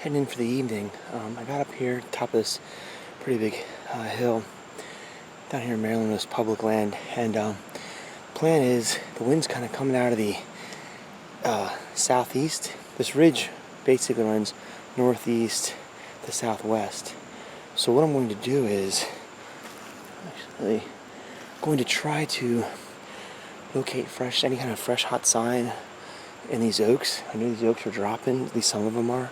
heading in for the evening. I got up here, top of this pretty big hill down here in Maryland, this public land, and plan is the wind's kind of coming out of the southeast. This ridge basically runs northeast to southwest. So what I'm going to do is actually going to try to locate any kind of fresh hot sign in these oaks. I know these oaks are dropping, at least some of them are.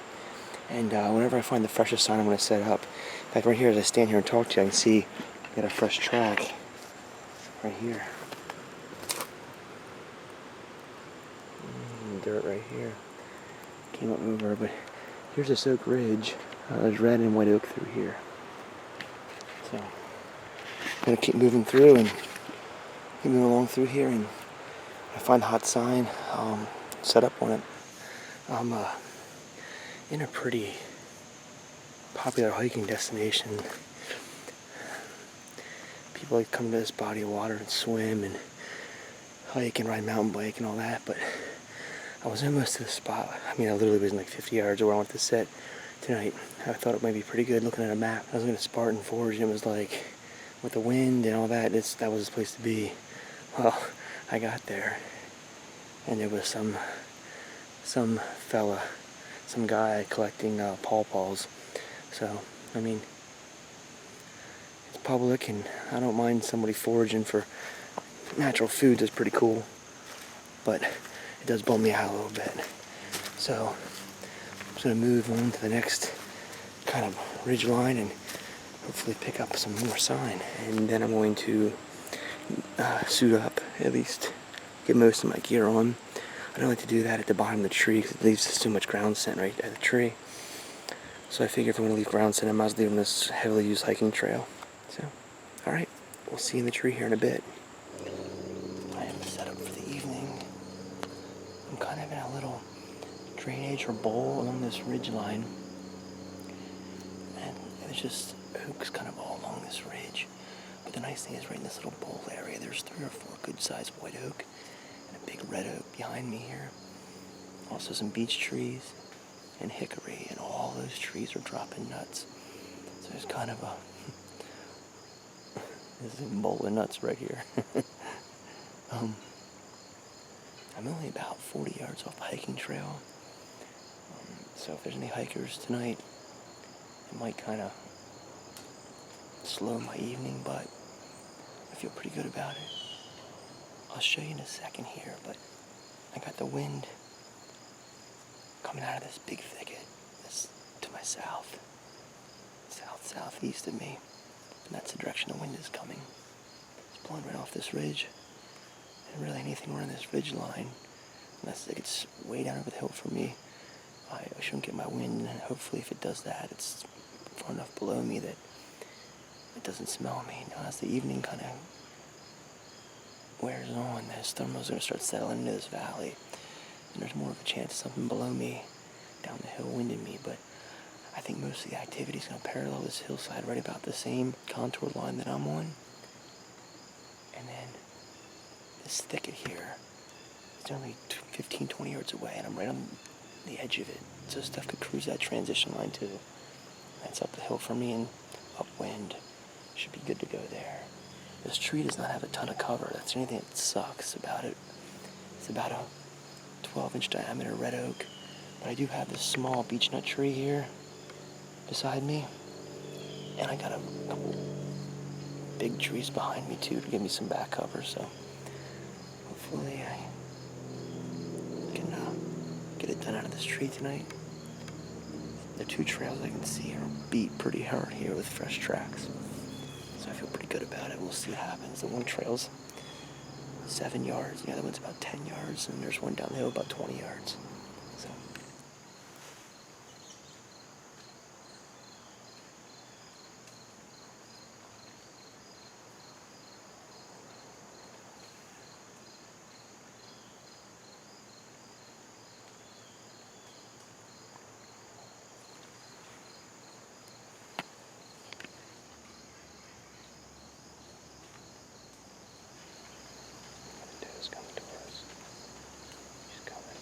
And whenever I find the freshest sign, I'm going to set up. In fact, right here, as I stand here and talk to you, I can see I got a fresh track right here. Dirt right here. Came up over, but here's this oak ridge. There's red and white oak through here. So I'm going to keep moving through and keep moving along through here, and I find the hot sign, set up on it. I'm in a pretty popular hiking destination. People like to come to this body of water and swim and hike and ride mountain bike and all that, but I was almost to the spot. I mean, I literally was in like 50 yards of where I want to sit tonight. I thought it might be pretty good looking at a map. I was going to Spartan Forge, and it was like, with the wind and all that, that was the place to be. Well, I got there, and there was some fella, some guy collecting pawpaws. So, I mean, it's public, and I don't mind somebody foraging for natural foods. It's pretty cool, but it does bum me out a little bit. So, I'm just going to move on to the next kind of ridge line and hopefully pick up some more sign. And then I'm going to suit up, at least get most of my gear on. I don't like to do that at the bottom of the tree because it leaves so much ground scent right at the tree. So I figure if I'm going to leave ground scent, I might as well leave on this heavily used hiking trail. So, alright, we'll see you in the tree here in a bit. I am set up for the evening. I'm kind of in a little drainage or bowl along this ridge line. And there's just oaks kind of all along this ridge. But the nice thing is right in this little bowl area, there's 3 or 4 good-sized white oak and a big red oak behind me here. Also some beech trees and hickory, and all those trees are dropping nuts. So there's kind of there's a bowl of nuts right here. I'm only about 40 yards off the hiking trail. So if there's any hikers tonight, it might kind of slow my evening, but I feel pretty good about it. I'll show you in a second here, but I got the wind coming out of this big thicket. This to my southeast of me, and that's the direction the wind is coming. It's blowing right off this ridge, and really anything around this ridge line, unless it gets way down over the hill for me, I shouldn't get my wind, and hopefully if it does that, it's far enough below me that it doesn't smell me. Now as the evening kind of wears on, those thermals are going to start settling into this valley, and there's more of a chance of something below me down the hill winding me, but I think most of the activity is going to parallel this hillside right about the same contour line that I'm on. And then this thicket here is only 15-20 yards away, and I'm right on the edge of it, so stuff could cruise that transition line too. That's up the hill for me and upwind. Should be good to go there. This tree does not have a ton of cover. That's the only thing that sucks about it. It's about a 12-inch diameter red oak, but I do have this small beechnut tree here beside me, and I got a couple big trees behind me too to give me some back cover, so hopefully I can get it done out of this tree tonight. The 2 trails I can see are beat pretty hard here with fresh tracks, so I feel pretty good about it. We'll see what happens. The one trail's 7 yards, the other one's about 10 yards, and there's one down the hill about 20 yards. So Dad's coming towards us. He's coming.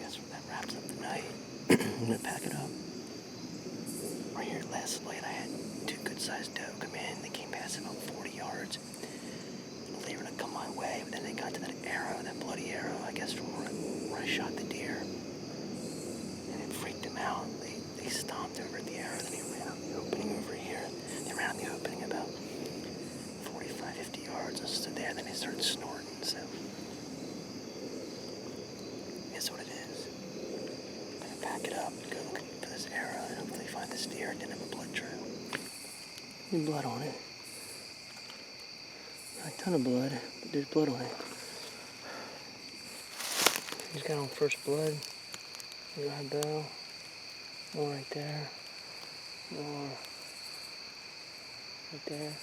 guess that wraps up the night. I'm gonna pack it up. Right here last night I had 2 good-sized doe come in. They came past about 40 yards. They were gonna come my way, but then they got to that arrow, that bloody arrow, I guess from where I shot the deer. And it freaked them out. They stomped over at the arrow, then they ran out the opening over here. They ran out the opening about 45, 50 yards and stood there, and then they started snorting, so that's what it is. I'm gonna pack it up and go looking for this arrow and hopefully find this deer and then have a blood trail. There's blood on it. Not a ton of blood, but there's blood on it. He's got on first blood. There's my bow. More right there. More right there.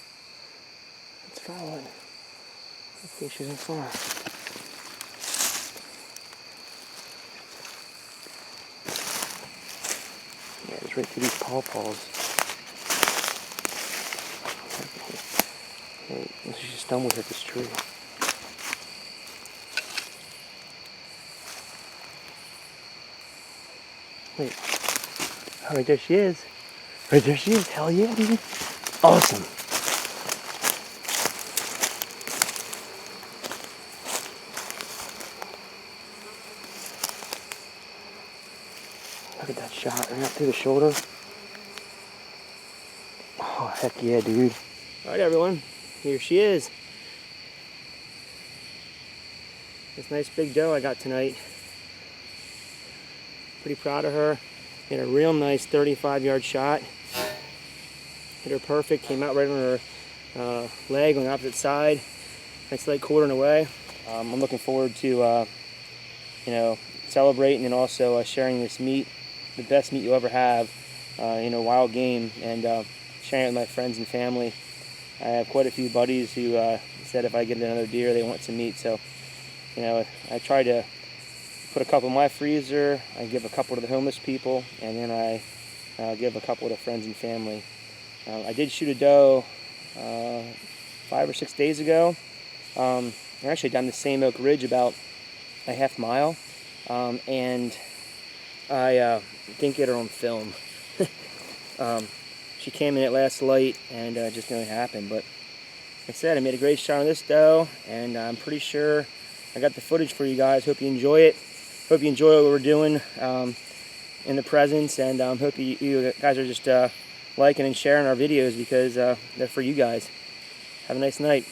Let's follow it. I think she's in far. Yeah, it's right through these pawpaws. She just stumbled at this tree. Wait. Oh, right there she is. Right there she is. Hell yeah, dude. Awesome. Look at that shot. Right up through the shoulder. Oh, heck yeah, dude. Alright, everyone. Here she is. This nice big doe I got tonight. Pretty proud of her. Hit a real nice 35-yard shot. Hit her perfect. Came out right on her leg on the opposite side. Nice leg quartering away. I'm looking forward to celebrating and also sharing this meat, the best meat you'll ever have, wild game, and sharing it with my friends and family. I have quite a few buddies who said if I get another deer, they want some meat. So, I try to put a couple in my freezer. I give a couple to the homeless people, and then I give a couple to friends and family. I did shoot a doe 5 or 6 days ago. I'm actually down the same Oak Ridge about a half mile, and I didn't get her on film. She came in at last light and just didn't happen. But like I said, I made a great shot on this doe, and I'm pretty sure I got the footage for you guys. Hope you enjoy it. Hope you enjoy what we're doing in the presents, and hope you guys are just liking and sharing our videos because they're for you guys. Have a nice night.